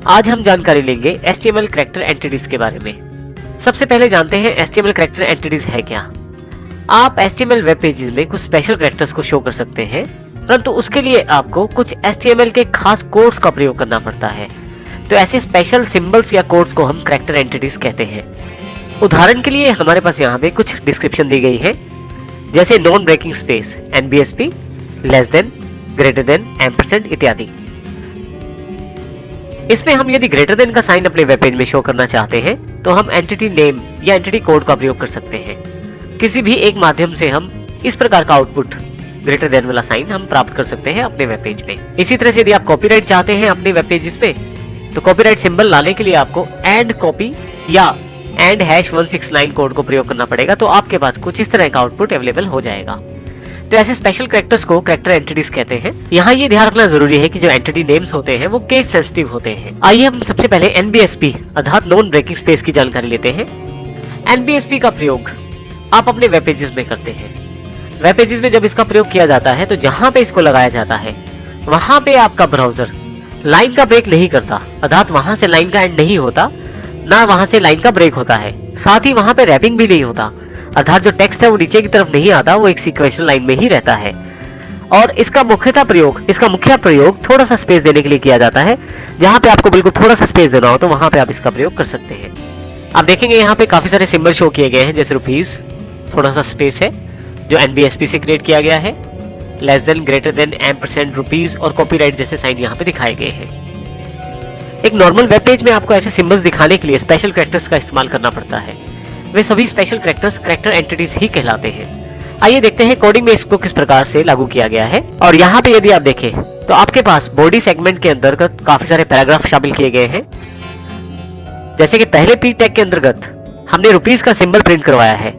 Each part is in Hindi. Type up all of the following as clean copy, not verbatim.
आज हम जानकारी लेंगे HTML कैरेक्टर एंटिटीज के बारे में। सबसे पहले जानते हैं HTML कैरेक्टर एंटिटीज है क्या। आप HTML वेब पेजेस में कुछ स्पेशल कैरेक्टर्स को शो कर सकते हैं, परंतु उसके लिए आपको कुछ HTML के खास कोड्स का प्रयोग करना पड़ता है। तो ऐसे स्पेशल सिंबल्स या कोड्स को हम कैरेक्टर एंटिटीज कहते हैं। उदाहरण के लिए हमारे पास यहाँ पे कुछ डिस्क्रिप्शन दी गई है, जैसे non breaking space, NBSP, less than, greater than, ampersand इत्यादि। इसमें हम यदि ग्रेटर देन का साइन अपने वेब पेज में शो करना चाहते हैं तो हम एंटिटी नेम या एंटिटी कोड का प्रयोग कर सकते हैं। किसी भी एक माध्यम से हम इस प्रकार का आउटपुट ग्रेटर देन वाला साइन हम प्राप्त कर सकते हैं अपने वेब पेज में। इसी तरह से यदि आप कॉपीराइट चाहते हैं अपने वेब पेजेस पे, तो कॉपीराइट सिंबल लाने के लिए आपको एंड कॉपी या एंड #169 कोड को प्रयोग करना पड़ेगा, तो आपके पास कुछ इस तरह का आउटपुट अवेलेबल हो जाएगा। तो ऐसे स्पेशल कैरेक्टर्स को कैरेक्टर एंटिटीज कहते हैं। यहाँ ये ध्यान रखना जरूरी है कि जो एंटिटी नेम्स होते हैं वो केस सेंसिटिव होते हैं। आइए हम सबसे पहले NBSP अर्थात नॉन ब्रेकिंग स्पेस की जानकारी लेते हैं। NBSP का प्रयोग आप अपने वेब पेजेस में करते हैं। वेब पेजेस में जब इसका प्रयोग किया जाता है तो जहां पे इसको लगाया जाता है वहां पे आपका ब्राउजर लाइन का ब्रेक नहीं करता, अर्थात वहां से लाइन का एंड नहीं होता, ना वहां से लाइन का ब्रेक होता है। साथ ही वहां पे रैपिंग भी नहीं होता, अर्थात जो टेक्स्ट है वो नीचे की तरफ नहीं आता, वो एक सीक्वेंशियल लाइन में ही रहता है। और इसका मुख्य प्रयोग थोड़ा सा स्पेस देने के लिए किया जाता है। जहां पे आपको बिल्कुल थोड़ा सा स्पेस देना हो तो वहां पे आप इसका प्रयोग कर सकते हैं। आप देखेंगे यहाँ पे काफी सारे सिंबल शो किए गए हैं, जैसे रुपीस, थोड़ा सा स्पेस है जो NBSP से क्रिएट किया गया है, less than, greater than, ampersand, rupees और कॉपीराइट जैसे साइन यहाँ पे दिखाए गए हैं। एक नॉर्मल वेब पेज में आपको ऐसे सिंबल्स दिखाने के लिए स्पेशल कैरेक्टर्स का इस्तेमाल करना पड़ता है। वे सभी स्पेशल कैरेक्टर्स कैरेक्टर एंटिटीज ही कहलाते हैं। आइए देखते हैं कोडिंग में इसको किस प्रकार से लागू किया गया है। और यहाँ पे यदि आप देखें तो आपके पास बॉडी सेगमेंट के अंतर्गत काफी सारे पैराग्राफ शामिल किए गए हैं। जैसे कि पहले पी टैग के अंतर्गत हमने रुपीस का सिंबल प्रिंट करवाया है,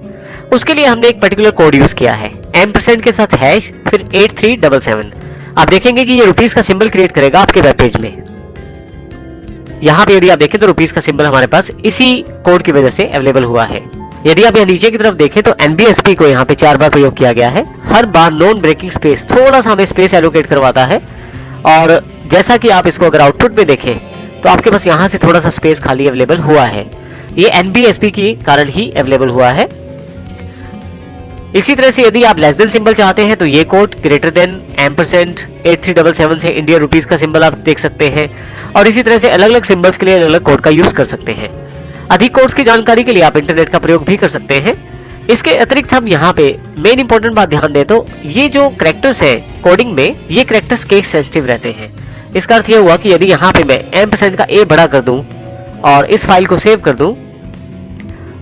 उसके लिए हमने एक पर्टिकुलर कोड यूज किया है, एम्परसेंड के साथ हैश फिर 8377। आप देखेंगे कि ये रुपीस का सिंबल क्रिएट करेगा आपके वेब पेज में। यहाँ पे यदि आप देखें तो रुपीस का सिंबल हमारे पास इसी कोड की वजह से अवेलेबल हुआ है। यदि आप यहाँ नीचे की तरफ देखें तो NBSP को यहाँ पे 4 बार प्रयोग किया गया है। हर बार नॉन ब्रेकिंग स्पेस थोड़ा सा हमें स्पेस एलोकेट करवाता है, और जैसा कि आप इसको अगर आउटपुट में देखें तो आपके पास यहाँ से थोड़ा सा स्पेस खाली अवेलेबल हुआ है। ये NBSP के कारण ही अवेलेबल हुआ है। इसी तरह से यदि आप लेस देन सिंबल चाहते हैं तो ये कोड, ग्रेटर देन, एम्परसेंड, 8377 से इंडियन रुपीस का सिंबल आप देख सकते हैं। और इसी तरह से अलग अलग सिंबल्स के लिए अलग अलग कोड का यूज कर सकते हैं। अधिक कोड्स की जानकारी के लिए आप इंटरनेट का प्रयोग भी कर सकते हैं। इसके अतिरिक्त हम यहाँ पे मेन इंपॉर्टेंट बात ध्यान दें तो ये जो कैरेक्टर्स है कोडिंग में, ये कैरेक्टर्स केस सेंसिटिव रहते हैं। इसका अर्थ यह हुआ कि यदि यहाँ पे मैं एम्परसेंड का A बड़ा कर दूं और इस फाइल को सेव कर दूं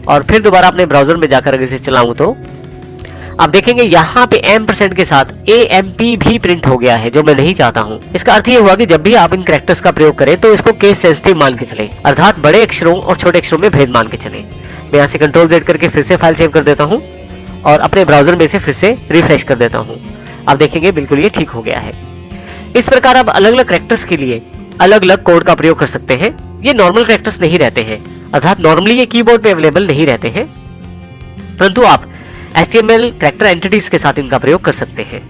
और फिर दोबारा अपने ब्राउजर में जाकर अगर इसे चलाऊं तो आप देखेंगे यहाँ पे एम्परसेंड के साथ AMP भी प्रिंट हो गया है, जो मैं नहीं चाहता हूँ। इसका अर्थ ये हुआ कि जब भी आप इन कैरेक्टर्स का प्रयोग करें तो इसको केस सेंसिटिव मान के चले, अर्थात बड़े अक्षरों और छोटे अक्षरों में भेद मान के चले। मैं यहाँ से Ctrl+Z करके फिर से फाइल सेव कर देता हूँ और अपने ब्राउजर में से फिर से रिफ्रेश कर देता हूँ। आप देखेंगे बिल्कुल ये ठीक हो गया है। इस प्रकार आप अलग अलग कैरेक्टर्स के लिए अलग अलग कोड का प्रयोग कर सकते हैं। ये नॉर्मल कैरेक्टर्स नहीं रहते हैं, अर्थात नॉर्मली ये कीबोर्ड पे अवेलेबल नहीं रहते हैं, परंतु आप HTML कैरेक्टर एंटिटीज के साथ इनका प्रयोग कर सकते हैं।